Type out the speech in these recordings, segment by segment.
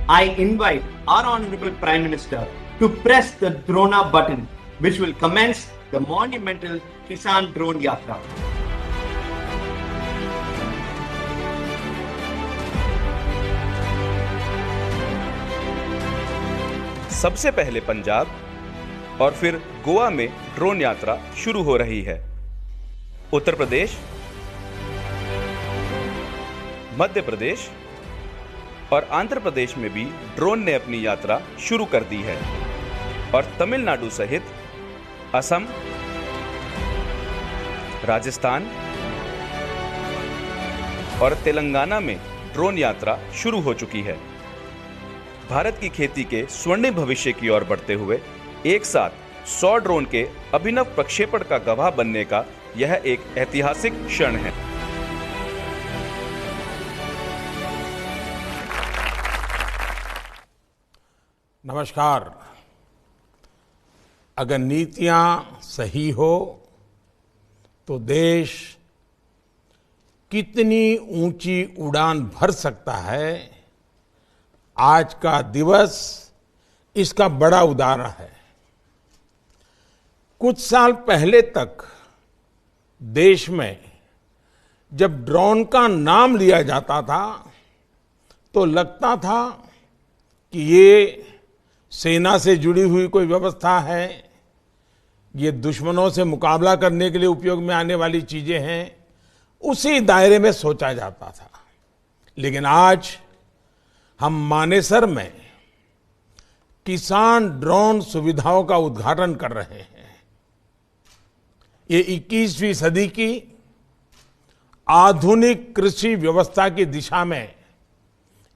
I invite our Honorable Prime Minister to press the Drona button, which will commence the monumental Kisan Drone Yatra. सबसे पहले पंजाब और फिर गोवा में drone यात्रा शुरू हो रही है। उत्तर प्रदेश, मध्य प्रदेश और आंध्र प्रदेश में भी ड्रोन ने अपनी यात्रा शुरू कर दी है और तमिलनाडु सहित असम, राजस्थान और तेलंगाना में ड्रोन यात्रा शुरू हो चुकी है। भारत की खेती के स्वर्णिम भविष्य की ओर बढ़ते हुए एक साथ 100 ड्रोन के अभिनव प्रक्षेपण का गवाह बनने का यह एक ऐतिहासिक क्षण है। नमस्कार। अगर नीतियां सही हो तो देश कितनी ऊंची उड़ान भर सकता है, आज का दिवस इसका बड़ा उदाहरण है। कुछ साल पहले तक देश में जब ड्रोन का नाम लिया जाता था तो लगता था कि ये सेना से जुड़ी हुई कोई व्यवस्था है, ये दुश्मनों से मुकाबला करने के लिए उपयोग में आने वाली चीजें हैं, उसी दायरे में सोचा जाता था। लेकिन आज हम मानेसर में किसान ड्रोन सुविधाओं का उद्घाटन कर रहे हैं। ये 21वीं सदी की आधुनिक कृषि व्यवस्था की दिशा में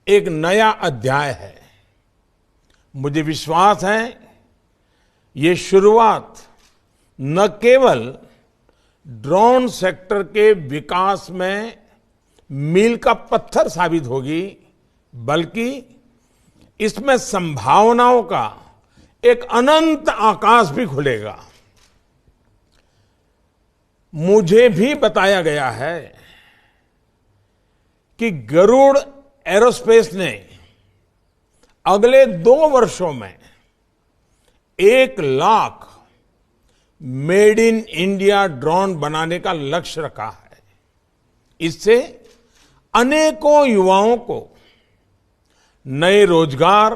एक नया अध्याय है। मुझे विश्वास है ये शुरुआत न केवल ड्रोन सेक्टर के विकास में मील का पत्थर साबित होगी, बल्कि इसमें संभावनाओं का एक अनंत आकाश भी खुलेगा। मुझे भी बताया गया है कि गरुड़ एरोस्पेस ने अगले 2 वर्षों में 1 lakh made in India drone बनाने का लक्ष्य रखा है। इससे अनेकों युवाओं को नए रोजगार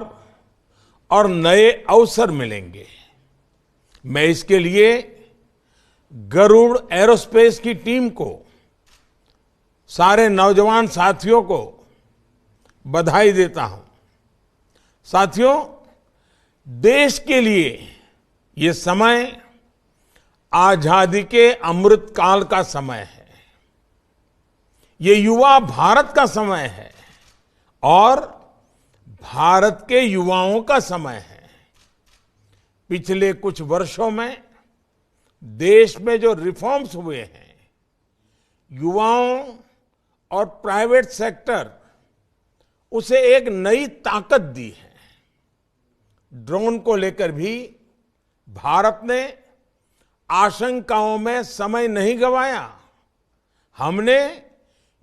और नए अवसर मिलेंगे। मैं इसके लिए गरुड़ एरोस्पेस की टीम को, सारे नौजवान साथियों को बधाई देता हूं। साथियों, देश के लिए ये समय आजादी के अमृत काल का समय है। ये युवा भारत का समय है और भारत के युवाओं का समय है। पिछले कुछ वर्षों में देश में जो रिफॉर्म्स हुए हैं, युवाओं और प्राइवेट सेक्टर उसे एक नई ताकत दी है। ड्रोन को लेकर भी भारत ने आशंकाओं में समय नहीं गंवाया। हमने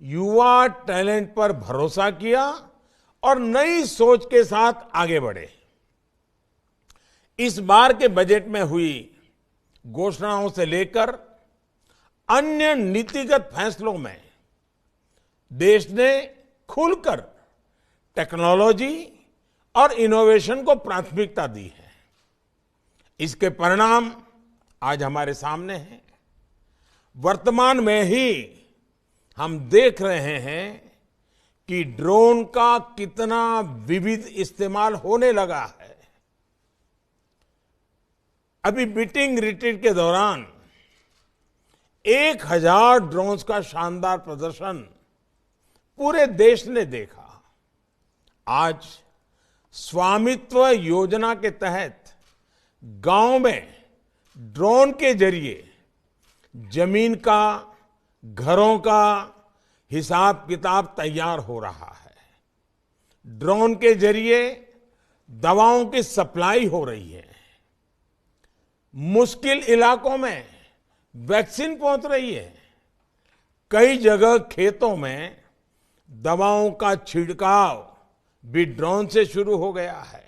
युवा टैलेंट पर भरोसा किया और नई सोच के साथ आगे बढ़े। इस बार के बजट में हुई घोषणाओं से लेकर अन्य नीतिगत फैसलों में देश ने खुलकर टेक्नोलॉजी और इनोवेशन को प्राथमिकता दी है। इसके परिणाम आज हमारे सामने हैं। वर्तमान में ही हम देख रहे हैं कि ड्रोन का कितना विविध इस्तेमाल होने लगा है। अभी बीटिंग रिट्रीट के दौरान 1000 ड्रोन्स का शानदार प्रदर्शन पूरे देश ने देखा। आज स्वामित्व योजना के तहत गांव में ड्रोन के जरिए जमीन का, घरों का हिसाब किताब तैयार हो रहा है। ड्रोन के जरिए दवाओं की सप्लाई हो रही है। मुश्किल इलाकों में वैक्सीन पहुंच रही है। कई जगह खेतों में दवाओं का छिड़काव भी ड्रोन से शुरू हो गया है।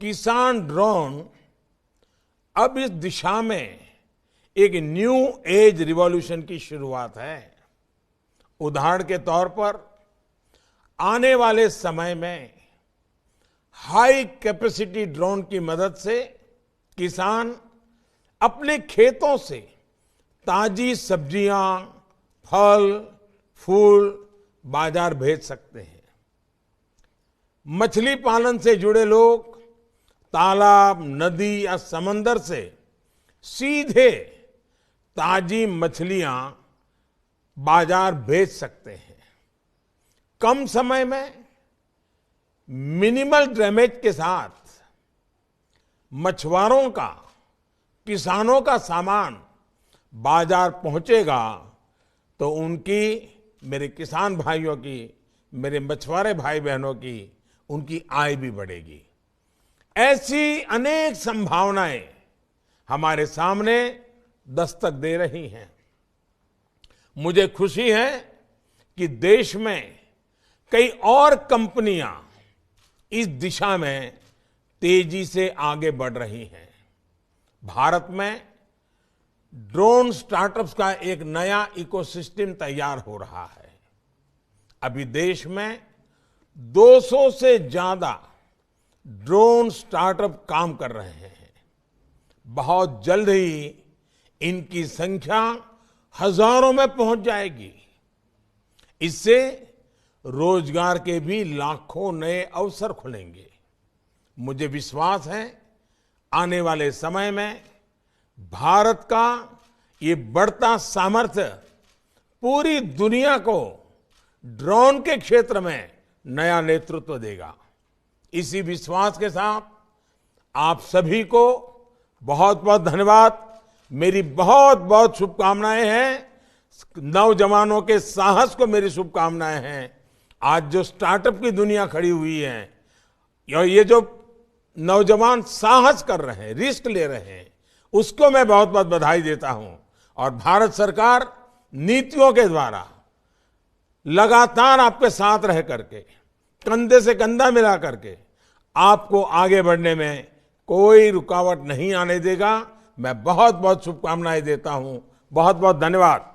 किसान ड्रोन अब इस दिशा में एक न्यू एज रिवॉल्यूशन की शुरुआत है। उदाहरण के तौर पर आने वाले समय में हाई कैपेसिटी ड्रोन की मदद से किसान अपने खेतों से ताजी सब्जियां, फल, फूल बाजार भेज सकते हैं। मछली पालन से जुड़े लोग तालाब, नदी या समंदर से सीधे ताजी मछलियां बाजार भेज सकते हैं। कम समय में मिनिमल डैमेज के साथ मछुआरों का, किसानों का सामान बाजार पहुंचेगा तो उनकी, मेरे किसान भाइयों की, मेरे मछुआरे भाई बहनों की, उनकी आय भी बढ़ेगी। ऐसी अनेक संभावनाएं हमारे सामने दस्तक दे रही हैं। मुझे खुशी है कि देश में कई और कंपनियां इस दिशा में तेजी से आगे बढ़ रही हैं। भारत में ड्रोन स्टार्टअप्स का एक नया इकोसिस्टम तैयार हो रहा है। अभी देश में 200 से ज्यादा ड्रोन स्टार्टअप काम कर रहे हैं। बहुत जल्द ही इनकी संख्या हजारों में पहुंच जाएगी। इससे रोजगार के भी लाखों नए अवसर खुलेंगे। मुझे विश्वास है आने वाले समय में भारत का ये बढ़ता सामर्थ्य पूरी दुनिया को ड्रोन के क्षेत्र में नया नेतृत्व देगा। इसी विश्वास के साथ आप सभी को बहुत बहुत धन्यवाद। मेरी बहुत बहुत शुभकामनाएं हैं। नौजवानों के साहस को मेरी शुभकामनाएं हैं। आज जो स्टार्टअप की दुनिया खड़ी हुई है, ये जो नौजवान साहस कर रहे हैं, रिस्क ले रहे हैं, उसको मैं बहुत बहुत बधाई देता हूं। और भारत सरकार नीतियों के द्वारा लगातार आपके साथ रह करके, कंधे से कंधा मिला करके आपको आगे बढ़ने में कोई रुकावट नहीं आने देगा। मैं बहुत बहुत शुभकामनाएं देता हूं। बहुत बहुत धन्यवाद।